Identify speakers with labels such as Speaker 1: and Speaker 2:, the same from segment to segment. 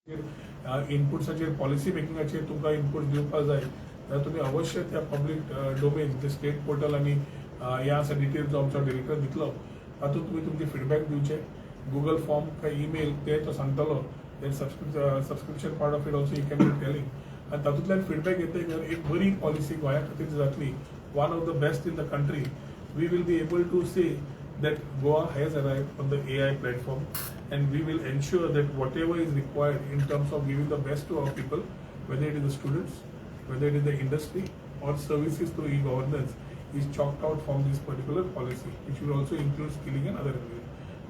Speaker 1: इनपुट्साचेर policy मेकिंगाचेर तुमकां input दिवपाक जाय जाल्यार तुमी अवश्य त्या पब्लीक डोमेन जे स्टेट पोर्टल आनी हे आसा डिटेल्स जो आमचो डिरेक्टर दितलो तातूंत तुमी तुमचे फीडबॅक दिवचे गूगल फॉर्म काय ईमेल ते तो सांगतलो then subscription part of it also you can be telling आनी तातूंतल्यान फीडबॅक येतकीर एक बरी पॉलिसी गोंया खातीर जातली one of the best in the country we will be able to say that Goa has arrived on the AI platform and we will ensure that whatever is required in terms of giving the best to our people, whether it is the students, whether it is the industry or services through e-governance, is chalked out from this particular policy, which will also include skilling and other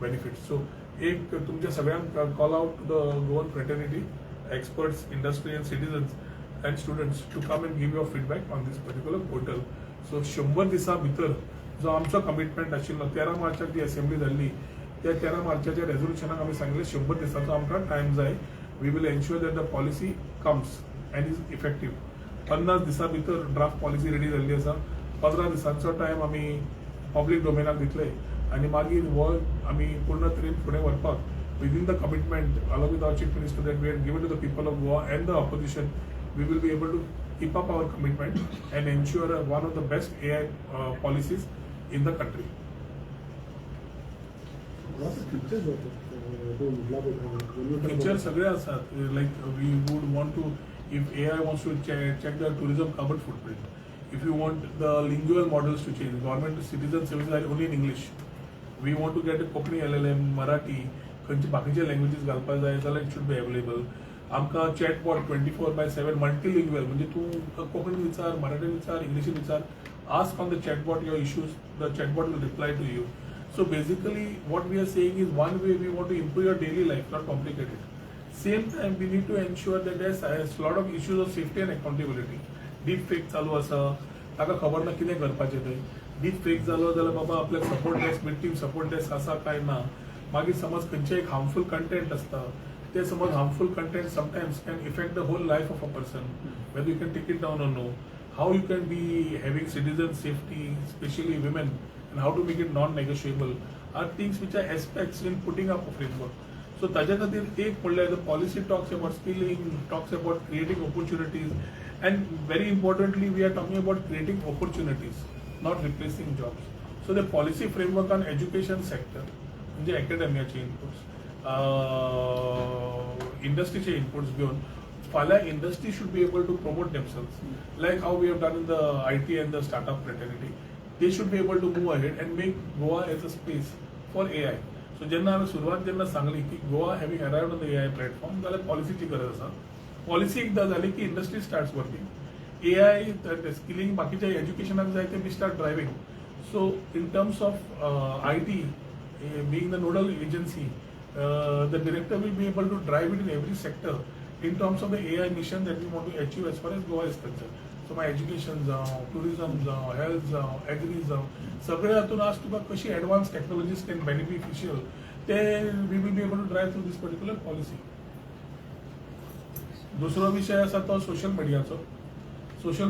Speaker 1: benefits. So, एक तुमच्या सगळ्यांक call out to the Goan fraternity, experts, industry and citizens and students to come and give your feedback on this particular portal. So, 100 दिसा भितर जो आमचो commitment आशिल्लो 13 मार्चाक जी assembly जाल्ली त्या 13 मार्चाच्या रेजोल्युशनाक आमी सांगले 100 दिसाचो आमकां टायम जाय we will ensure that the policy comes and is effective 50 दिसां भितर ड्राफ्ट पॉलिसी रेडी जाल्ली आसा 15 दिसांचो टायम आमी पब्लीक डोमेनाक दितले आनी मागीर हो आमी पूर्ण तरेन फुडें व्हरपाक within the commitment along with our chief minister that we had given to the people of Goa and the opposition we will be able to keep up our commitment and ensure one of the best AI policies in the country. Features सगळे असतात like we would want to if AI wants to check the tourism carbon footprint, if you want the lingual models to change, government to citizen services are only in English. We want to get a Konkani LLM, Marathi, खंयचे बाकीचे languages घालपाक जाय जाल्यार it should be available. आमकां chatbot 24/7 multilingual म्हणजे तूं कोंकणी विचार मराठी विचार इंग्लिशीन विचार ask on the chatbot your issues, the chatbot will reply to you. So basically what we are saying is one way we want to improve your daily life, not complicate it. Same time we need to ensure that there's a lot of issues of safety and accountability. Deep fake चालू आसा ताका खबर ना कितें करपाचें थंय deep fake जालो जाल्यार बाबा आपल्याक support desk meeting support desk आसा काय ना मागीर समज खंयचें एक हार्मफूल कंटेंट आसता ते समज harmful content sometimes can affect the whole life of a person, whether you can take it down or no. How you can be having citizen safety, especially women, and how to make it non-negotiable are things which are aspects in putting up a framework. So ताज्या खातीर एक म्हणल्यार the policy talks about skilling, talks about creating opportunities, and very importantly we are talking about creating opportunities, not replacing jobs. So the policy framework on education sector, म्हणजे academiaचे inputs, industryचे inputs घेऊन फाल्यां industry should be able to promote themselves, like how we have done in the IT and the startup fraternity. They should be able to move ahead and make Goa as a space for AI. So जेन्ना हांवें सुरवात जेन्ना सांगली की Goa having arrived on the AI platform जाल्यार पॉलिसीची गरज आसा policy एकदां जाली की industry starts working AI skilling बाकीच्या एज्युकेशनाक जाय ते we start driving. So in terms of IT being the nodal agency, the director will be able to drive it in every sector in terms of the AI mission that we want to achieve as far as Goa is concerned. So my education जावं tourism जावं health जावं agri जावं सगळे हातून आज तुका कशी advanced technologies can beneficial ते we will be able to drive through this particular policy. दुसरो विषय आसा तो सोशल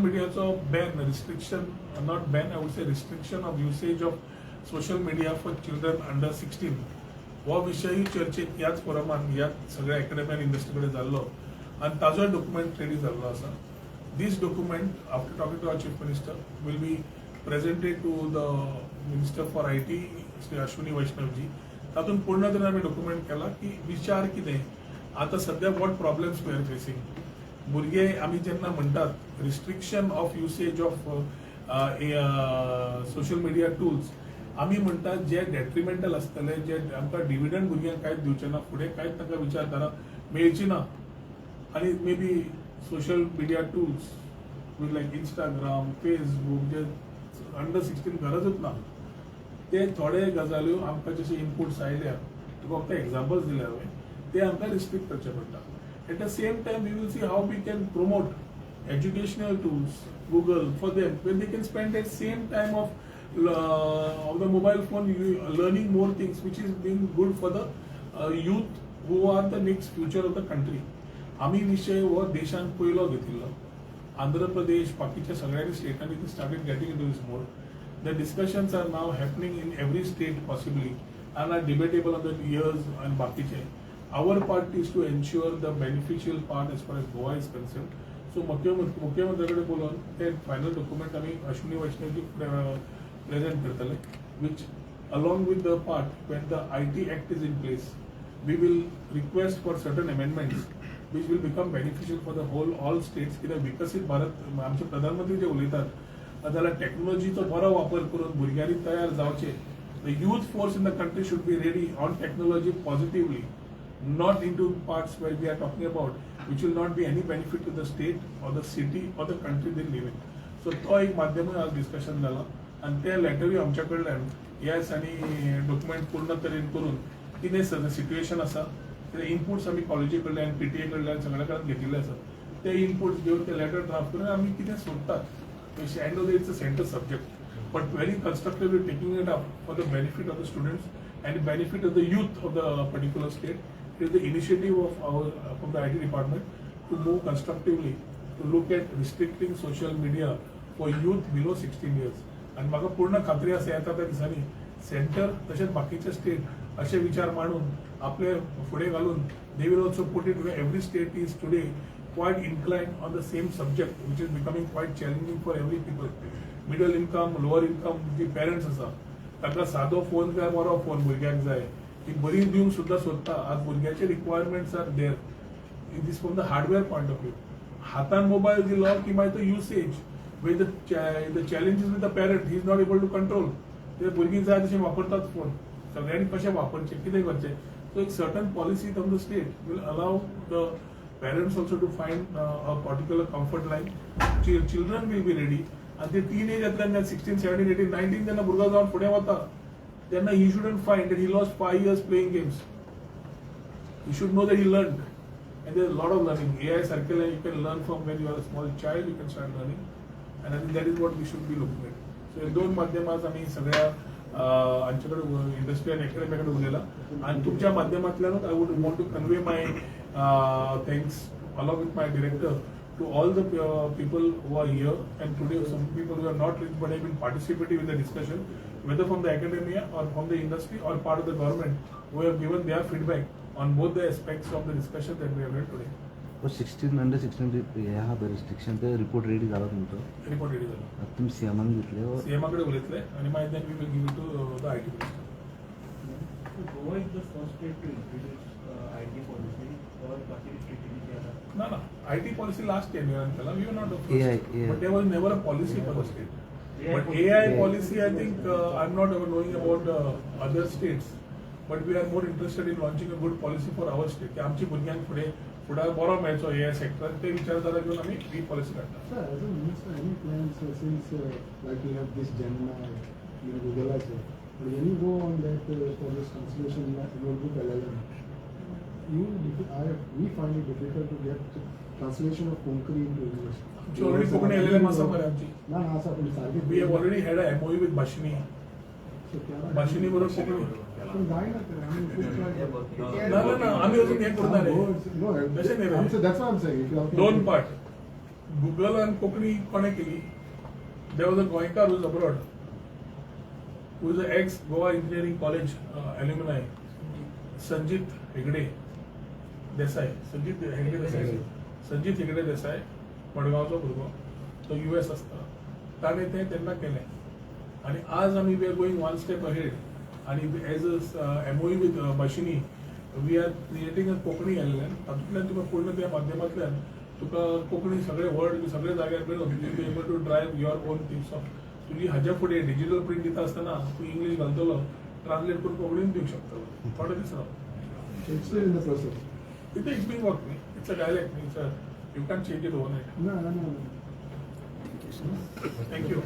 Speaker 1: मिडियाचो ban restriction not ban I would say restriction of usage of social media for children under 16 हो विशय चर्चेक ह्याच फोरमान ह्याच सगळ्या अकॅडमी आनी इंडस्ट्री कडेन जाल्लो आनी ताजो डॉक्युमेंट रेडी जाल्लो आसा. This document after talking to our chief minister will be presented to the minister for IT Shri Ashwini Vaishnavji. तातूंत पूर्ण तरेन आमी डॉक्युमेंट केला की विचार कितें आतां सद्या what problems we are facing भुरगे आमी जेन्ना म्हणटात restriction of usage of social media tools आमी म्हणटात जे डेट्रिमेंटल आसतले जे आमकां डिविडंड भुरग्यांक कांयच दिवचे ना फुडें कांयच तांकां विचारधारा मेळची ना आनी may be social media tools with like Instagram Facebook J under 16 गरजूच ना ते थोडे गजाल्यो आमकां जशे इनपुट्स आयल्या तुका फक्त एग्जाम्पल्स दिले हांवें ते आमकां रिस्ट्रिक्ट करचे पडटा. At the same time we will see how we can promote educational tools Google for them when they can spend that same time of the mobile phone learning more things which is being good for the youth who are the next future of the country. आम्ही विषय हो देशान पयलो घेतिल्लो आंध्र प्रदेश बाकीच्या सगळ्या स्टेटांनी ते started getting into this mode. The discussions are now happening in every state possibly and are debatable on the years and बाकीचे our part is to ensure the beneficial part as far as Goa is concerned. So मुख्यमंत्र्याकडे बोलून ते final document आम्ही Ashwini वैष्णवजी present करतले, which along with the part when the IT Act is in place, we will request for certain amendments which will become beneficial for the whole all states. कित्याक विकसित भारत आमचे प्रधानमंत्री जे उलयतात जाल्यार टेक्नॉलॉजीचो बरो वापर करून भुरग्यांनी तयार जावचे. The youth force in the country should be ready on technology positively, not into parts where we are talking about, which will not be any benefit to the state or the city or the country they live in. So तो एक माध्यम आज discussion झाला आणि त्या लेटरही आमच्या कडल्यान yes आणि डॉक्युमेंट पूर्ण तरेन करून कितें सिच्युएशन आसा ते इनपुट्स आमी कॉलेजी कडल्यान PTA कडल्यान सगळ्या कडल्यान घेतिल्ले आसात. ते इनपुट्स घेवन ते लेटर ड्राफ्ट करून आमी कितें सोदतात. End of the it's a centre subject, but very constructively taking it up for the benefit of the students and the benefit of the youth of the particular state. It is the initiative of from the IT department to move constructively to look at restricting social media for youth below 16 years. आणि म्हाका पूर्ण खात्री आसा येता त्या दिसांनी centre तशेंच बाकीचे स्टेट असे विचार मांडून आपले फुडें घालून they will also put it where every state is today quite inclined on the same subject, which is becoming quite challenging for every people. Middle income, lower income जी पेरेंट्स आसा तांकां सादो फोन काय बरो फोन भुरग्याक जाय ती बरी दिवंक सुद्दां सोदता. आज भुरग्याचे requirements are there in this from the hardware point of view. हातान मोबायल दिलो की मागीर तो usage with the challenges with the parent he is not able to control. ते भुरगीं जाय तशें वापरतात फोन, सगळ्यांनी कशें वापरचे कितें करचें. सो एक certain policy from the state will allow the parents also to find a particular comfort line. Children will be ready. आणि ते टीनेज येतल्यान 16, 17, 18, 19 जेन्ना भुरगो जावन फुडें वता तेन्ना he shouldn't find that he lost 5 years playing games. He should know that he learn and there is a lot of learning. AI circle you can learn from when you are a small child, you can start learning, and I think that is what we should be looking at. So हे दोन माध्यमात आम्ही सगळ्या आमच्याकडे industry आणि अकॅडमीकडे उरलेला आणि तुमच्या माध्यमातल्यानच I would want to convey my thanks along with my director to all the people who are here, and today some people who are not rich but have been participating in the discussion, whether from the academia or from the industry or part of the government, who have given their feedback on both the aspects of the discussion that we have had today.
Speaker 2: और 16 under 16 ह्या restriction ते report ready झाला तुमचा?
Speaker 1: Report ready झाला.
Speaker 2: तुम्ही सीएमआन घेतले और
Speaker 1: सीएमआकडे उलयतले आणि मागीर then we will give it to the IT minister.
Speaker 3: Goa is the first state to introduce IT policy or party restricted.
Speaker 1: No, IT policy last 10 years until we were not the first.
Speaker 2: AI.
Speaker 1: But there was never a policy for the state. But AI policy, I think I'm not ever knowing about other states. But we are more interested in launching a good policy for our state. की आमची भुरग्यांक फुडें बरो मेळचो AI sector ते विचारधारा घेवन आमी ही पॉलिसी काडटा.
Speaker 4: Sir, as a minister, any plans since like you have this Gemini, Google has it, but when you go on that for this translation notebook LLM, we find it difficult to get translation of Konkani into English.
Speaker 1: Already Konkani LLM आसा मरे आमची.
Speaker 4: ना आसा पण सारखी.
Speaker 1: We have already had a MOU with Bashini. Bashini बरोबर कोंकणी.
Speaker 4: पण जाय ना तर आम्ही
Speaker 1: ना आम्ही अजून हे करणार आहे. तशें न्ही रे.
Speaker 4: So that's what I'm saying.
Speaker 1: दोन पार्ट. Google आणि कोंकणी कोणे केली? There was a Goenka who is abroad, who is an ex-Goa Engineering College alumni, Sanjit Hegde Desai. Sanjeet Hegde Desai मडगावचो भुरगो तो US आसता. ताणें तें तेन्ना केलें आनी आज आमी we are going one step ahead आनी as a MOU with Bhashini we are creating a Konkani LLM. तातूंतल्यान तुका पूर्ण त्या माध्यमांतल्यान तुका कोंकणी सगळे वर्ड सगळे जाग्यार मेळून you be able to drive your own things of तुजी हाज्या फुडें डिजिटल प्रिंट दिता आसतना तूं इंग्लीश घालतलो ट्रान्सलेट करून कोंकणीन दिवंक शकतलो. थोडे दीस Rao.
Speaker 4: It's still in the process.
Speaker 1: It's being worked. It's a dialect. You can't change it overnight.
Speaker 4: No.
Speaker 1: Thank you.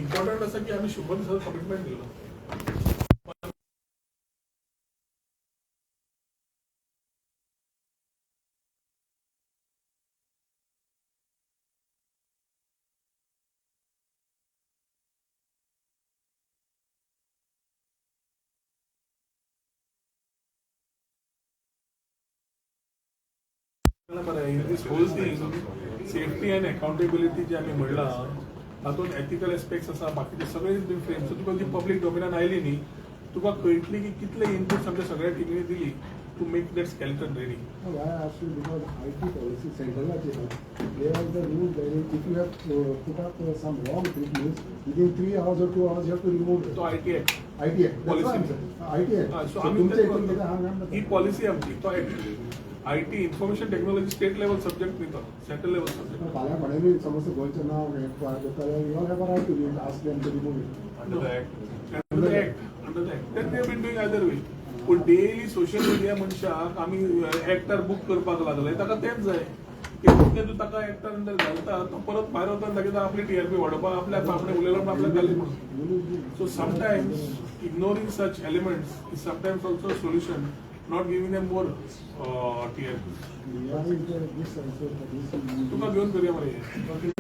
Speaker 1: Important असं की आम्ही 100 दिवसाचं कमिटमेंट दिलं. In this whole thing, safety and accountability जे आम्ही म्हणला तातूंत एथिकल एस्पेक्ट्स आसा बाकीचे सगळे बीन फ्रेम. सो तुका जी पब्लीक डोमिनान आयली न्ही तुका कळटली की कितले इनपुट्स आमच्या सगळ्या टिमीने दिली to make that skeleton ready.
Speaker 4: No, why I asked you because IT policy central they have the rule wherein if you have put up some wrong thing means within 3 hours or 2 hours you have to remove it.
Speaker 1: तो IT Act.
Speaker 4: IT Act. That's what I'm
Speaker 1: Policy.
Speaker 4: saying. IT Act.
Speaker 1: हा, so
Speaker 4: So
Speaker 1: आम्ही
Speaker 4: तुमच्या
Speaker 1: तेच
Speaker 4: इथून
Speaker 1: म्हणतो.
Speaker 4: किती हा ma'am
Speaker 1: ही policy आमची तो IT information technology state level subject नाही तो सेंट्रल लेवल सब्जेक्ट.
Speaker 4: फाल्यां कोणेय बी समज गोंयचें नांव हें जाल्यार you all have a right to ask them to remove it.
Speaker 1: Under the Act. Then they have been doing either way. पूण डेली सोशल मिडिया मनशाक आमी एक्टर बुक करपाक लागले ताका तेच जाय की फक्त तूं ताका एक्टर अंडर घालता तो परत भायर वता आनी दाखयता आपली TRP वाडोवपाक आपल्याक आपणे उलयलो म्हणून आपल्याक घाली म्हणून. So sometimes ignoring such elements is sometimes also a solution, not giving them more TRP.
Speaker 4: Why is there this also for this?
Speaker 1: तुका घेऊन करूया मरे.